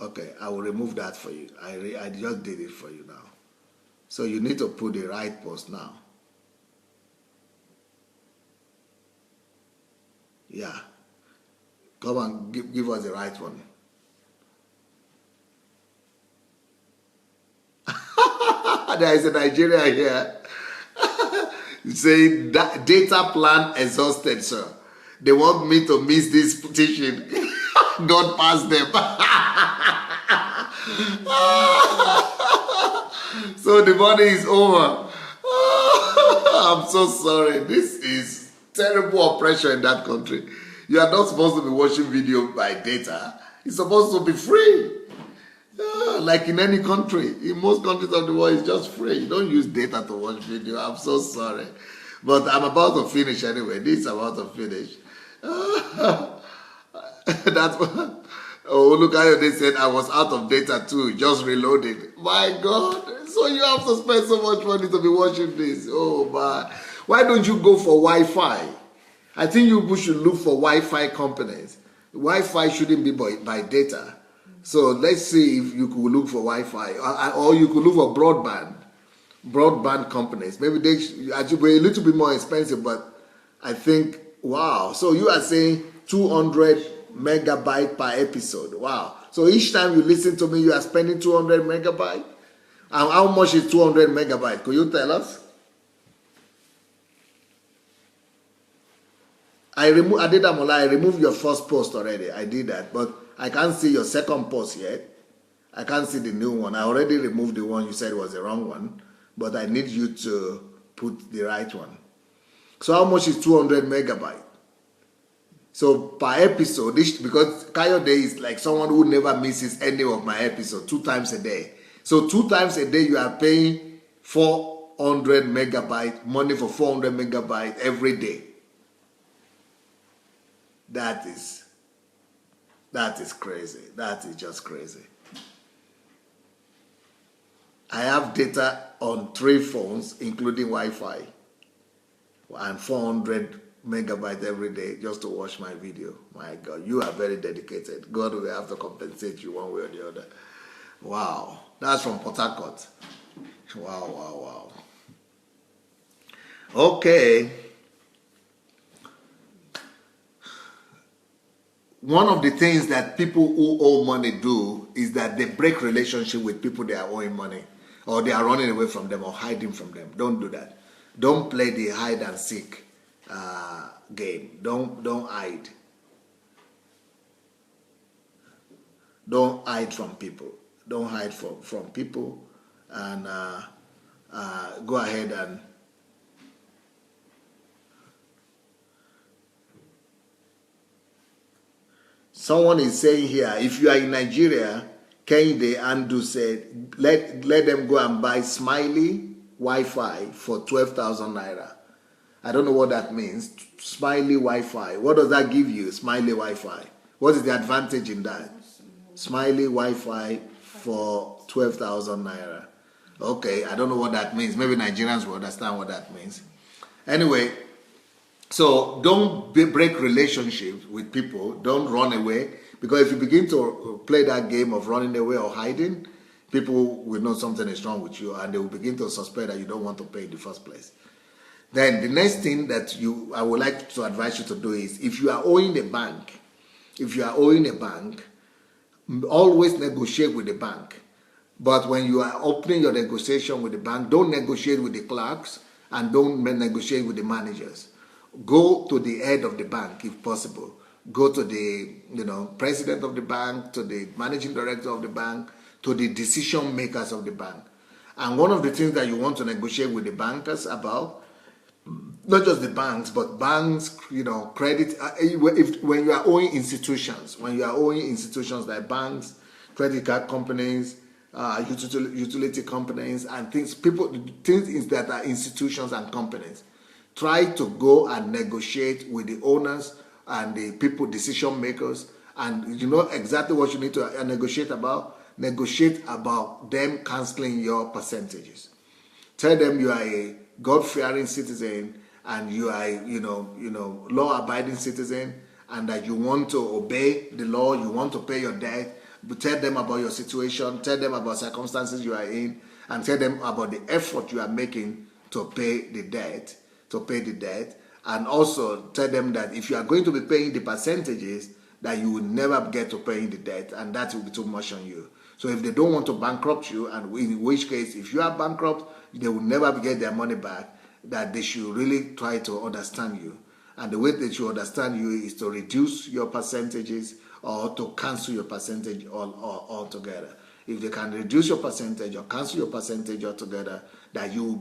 Okay, I will remove that for you. I just did it for you now. So you need to put the right post now. Yeah. Come on, give us the right one. There is a Nigeria here. Say that data plan exhausted, sir. They want me to miss this teaching. God pass them. So the money is over. I'm so sorry. This is terrible oppression in that country. You are not supposed to be watching video by data. It's supposed to be free. Like in any country. In most countries of the world, it's just free. You don't use data to watch video. I'm so sorry. But I'm about to finish anyway. This is about to finish. That's what... Oh, look at they said I was out of data too. Just reloaded. My God. So you have to spend so much money to be watching this. Oh, my. Why don't you go for Wi-Fi? I think you should look for Wi-Fi companies. Wi-Fi shouldn't be by data. So let's see if you could look for Wi-Fi, or you could look for broadband companies. Maybe they should be a little bit more expensive, but I think, wow. So you are saying 200 megabyte per episode. Wow. So each time you listen to me, you are spending 200 megabyte. And how much is 200 megabyte? Could you tell us? Adedamola, I removed your first post already. I did that, but I can't see your second post yet. I can't see the new one. I already removed the one you said was the wrong one, but I need you to put the right one. So how much is 200 megabyte? So per episode, because Kayode is like someone who never misses any of my episodes, 2 times a day. So 2 times a day you are paying 400 megabyte, money for 400 megabyte every day. That is crazy. That is just crazy. I have data on 3 phones, including Wi-Fi, and 400 megabytes every day just to watch my video. My God, you are very dedicated. God will have to compensate you one way or the other. Wow, that's from Port Harcourt. Wow. Okay. One of the things that people who owe money do is that they break relationship with people they are owing money, or they are running away from them or hiding from them. Don't do that. Don't play the hide and seek game. Don't hide. Don't hide from people. Don't hide from people, and go ahead and someone is saying here, if you are in Nigeria, Kehinde Andu said, let them go and buy Smiley Wi-Fi for 12,000 naira. I don't know what that means. Smiley Wi-Fi. What does that give you? Smiley Wi-Fi. What is the advantage in that? Smiley Wi-Fi for 12,000 naira. Okay, I don't know what that means. Maybe Nigerians will understand what that means. Anyway, so don't break relationships with people. Don't run away. Because if you begin to play that game of running away or hiding, people will know something is wrong with you, and they will begin to suspect that you don't want to pay in the first place. Then the next thing that I would like to advise you to do is, if you are owing a bank, always negotiate with the bank. But when you are opening your negotiation with the bank, don't negotiate with the clerks and don't negotiate with the managers. Go to the head of the bank if possible. Go to the president of the bank, to the managing director of the bank, to the decision makers of the bank. And one of the things that you want to negotiate with the bankers about, not just the banks, but banks, credit. When you are owing institutions, like banks, credit card companies, utility companies, and things that are institutions and companies, try to go and negotiate with the owners and the people, decision makers, and you know exactly what you need to negotiate about. Negotiate about them canceling your percentages. Tell them you are a God-fearing citizen and you are, law-abiding citizen, and that you want to obey the law, you want to pay your debt. But tell them about your situation, tell them about circumstances you are in, and tell them about the effort you are making to pay the debt, and also tell them that if you are going to be paying the percentages, that you will never get to paying the debt, and that will be too much on you. So if they don't want to bankrupt you, and in which case, if you are bankrupt, they will never get their money back, that they should really try to understand you. And the way they should understand you is to reduce your percentages or to cancel your percentage altogether. If they can reduce your percentage or cancel your percentage altogether, that you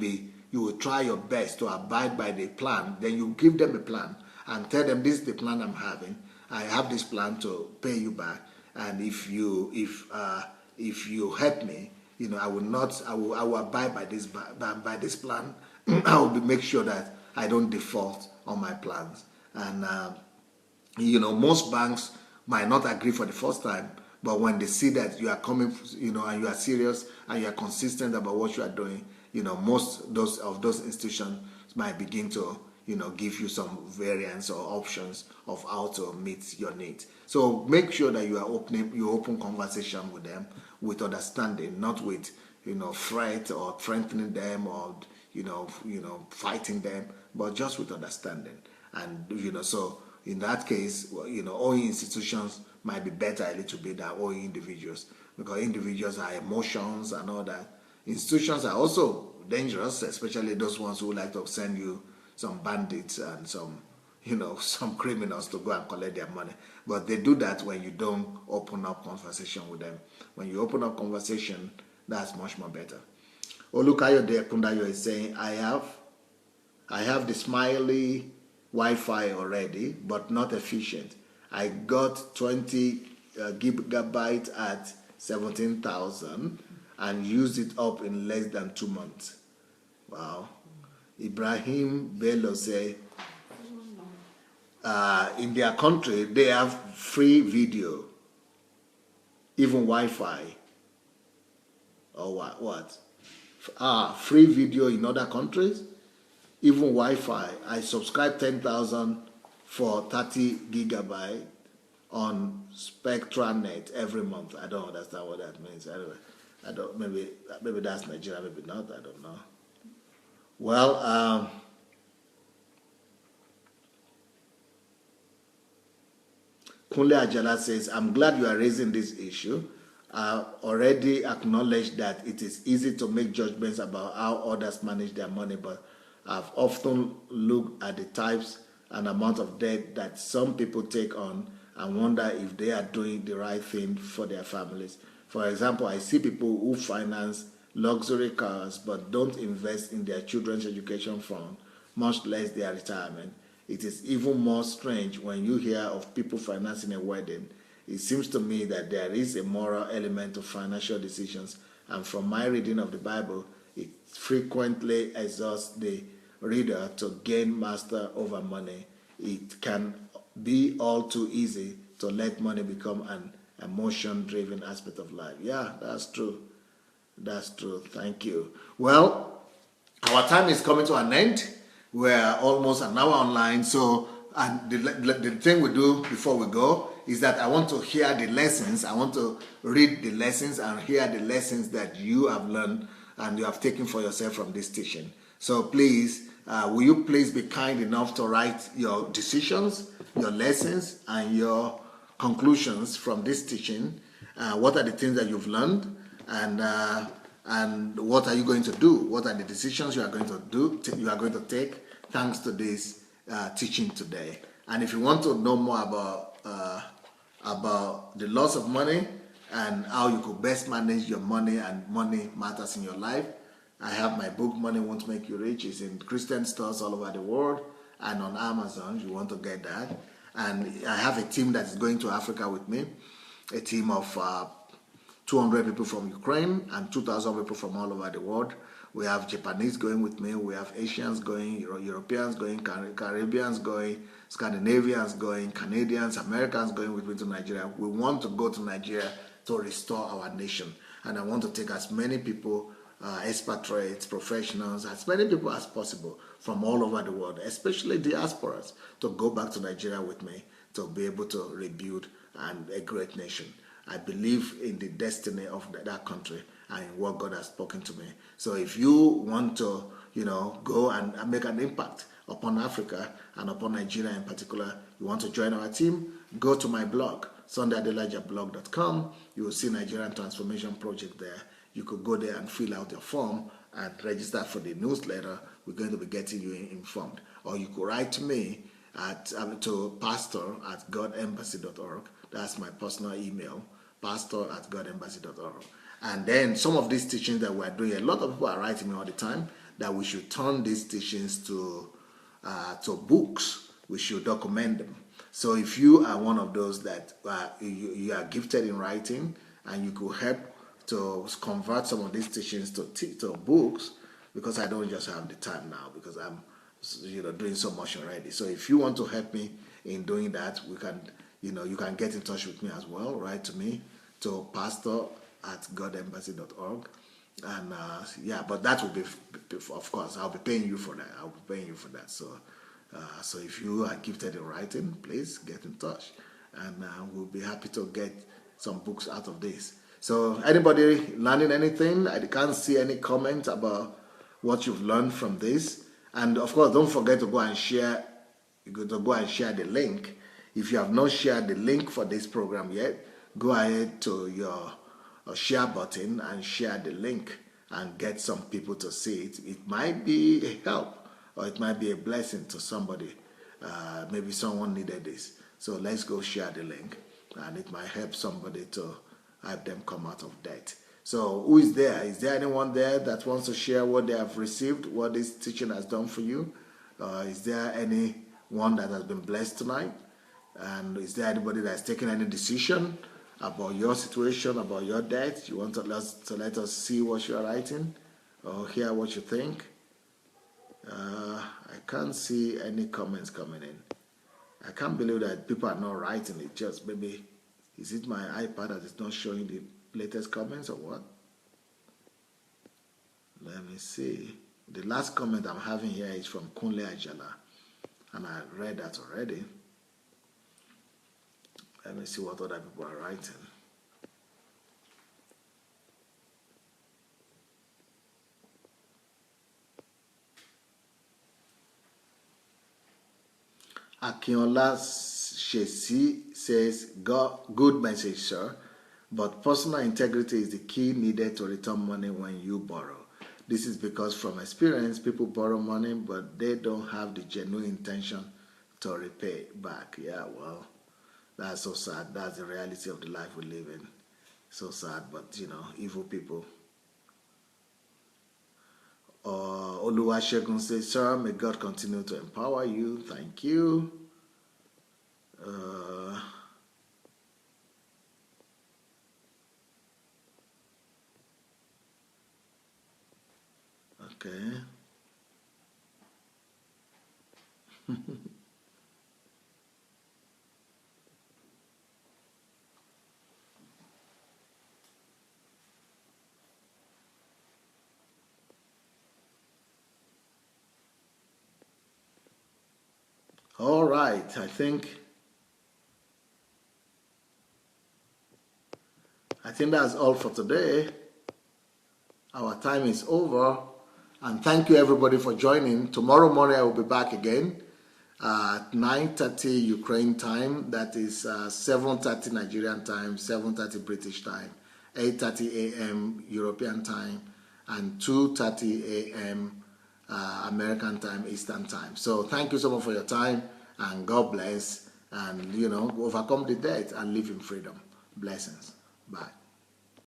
will try your best to abide by the plan. Then you give them a plan and tell them, this is the plan I'm having. I have this plan to pay you back, and if you help me, I will abide by this plan. I will make sure that I don't default on my plans. And most banks might not agree for the first time, but when they see that you are coming, and you are serious and you are consistent about what you are doing, most of those institutions might begin to give you some variants or options of how to meet your needs. So make sure that you open conversation with them with understanding, not with threat or threatening them or fighting them, but just with understanding. And so in that case, owing institutions might be better a little bit than owing individuals, because individuals are emotions and all that. Institutions are also dangerous, especially those ones who like to send you some bandits and some criminals to go and collect their money. But they do that when you don't open up conversation with them. When you open up conversation, that's much more better. Olukayode Kundayo is saying, I have the Smiley Wi-Fi already, but not efficient. I got 20 gigabytes at 17,000 and used it up in less than 2 months. Wow. Ibrahim Bello say, in their country, they have free video, even Wi-Fi. Or what? Free video in other countries, even Wi-Fi. I subscribe 10,000 for 30 gigabyte on SpectraNet every month. I don't understand what that means. Anyway, I don't. Maybe that's Nigeria. Maybe not. I don't know. Well, Kunle Ajala says, I'm glad you are raising this issue. I already acknowledged that it is easy to make judgments about how others manage their money, but I've often looked at the types and amount of debt that some people take on and wonder if they are doing the right thing for their families. For example, I see people who finance luxury cars but don't invest in their children's education fund, much less their retirement. It is even more strange when you hear of people financing a wedding. It seems to me that there is a moral element to financial decisions, and from my reading of the Bible, it frequently exhausts the reader to gain master over money. It can be all too easy to let money become an emotion-driven aspect of life. Yeah, that's true. That's true. Thank you. Well, our time is coming to an end. We're almost an hour online. So, and the thing we do before we go is that I want to hear the lessons. I want to read the lessons and hear the lessons that you have learned and you have taken for yourself from this teaching. So please, will you please be kind enough to write your decisions, your lessons, and your conclusions from this teaching? What are the things that you've learned? And what are you going to do? What are the decisions you are going to do? You are going to take thanks to this teaching today. And if you want to know more about the loss of money and how you could best manage your money and money matters in your life, I have my book, Money Won't Make You Rich. It's in Christian stores all over the world and on Amazon if you want to get that. And I have a team that is going to Africa with me, a team of 200 people from Ukraine and 2,000 people from all over the world. We have Japanese going with me, we have Asians going, Europeans going, Caribbeans going, Scandinavians going, Canadians, Americans going with me to Nigeria. We want to go to Nigeria to restore our nation. And I want to take as many people, expatriates, professionals, as many people as possible from all over the world, especially diasporas, to go back to Nigeria with me to be able to rebuild a great nation. I believe in the destiny of that country and in what God has spoken to me. So if you want to, go and make an impact upon Africa and upon Nigeria in particular, you want to join our team, go to my blog, SundayAdelajablog.com. You will see Nigerian Transformation Project there. You could go there and fill out your form and register for the newsletter. We're going to be getting you informed. Or you could write to me to pastor@godembassy.org. That's my personal email, pastor@godembassy.org. And then some of these teachings that we're doing, a lot of people are writing me all the time that we should turn these teachings to books. We should document them. So if you are one of those that you are gifted in writing and you could help to convert some of these teachings to books, because I don't just have the time now because I'm doing so much already. So if you want to help me in doing that, we can you can get in touch with me as well. Write to me to pastor@godembassy.org. And but that will be, of course, I'll be paying you for that. So if you are gifted in writing, please get in touch. And we'll be happy to get some books out of this. So anybody learning anything? I can't see any comment about what you've learned from this. And of course, don't forget to go and share. You got to go and share the link. If you have not shared the link for this program yet, go ahead to your share button and share the link and get some people to see it. It might be a help or it might be a blessing to somebody. Maybe someone needed this. So let's go share the link and it might help somebody to help them come out of debt. So who is there? Is there anyone there that wants to share what they have received, what this teaching has done for you? Is there anyone that has been blessed tonight? And is there anybody that's taken any decision about your situation, about your debt? You want to let us see what you are writing or hear what you think? I can't see any comments coming in. I can't believe that people are not writing it. Just maybe, is it my iPad that is not showing the latest comments or what? Let me see. The last comment I'm having here is from Kunle Ajala, and I read that already. Let me see what other people are writing. Akinola Shesi says, good message, sir. But personal integrity is the key needed to return money when you borrow. This is because from experience, people borrow money, but they don't have the genuine intention to repay back. Yeah, well, that's so sad. That's the reality of the life we live in. So sad, but evil people. Oluwasegun says, sir, may God continue to empower you. Thank you. Okay. All right, I think that's all for today. Our time is over, and thank you everybody for joining. Tomorrow morning I will be back again at 9:30 Ukraine time. That is 7:30 Nigerian time, 7:30 British time, 8:30 a.m. European time, and 2:30 a.m. American time, Eastern time. So thank you so much for your time, and God bless, and overcome the debt and live in freedom. Blessings. Bye.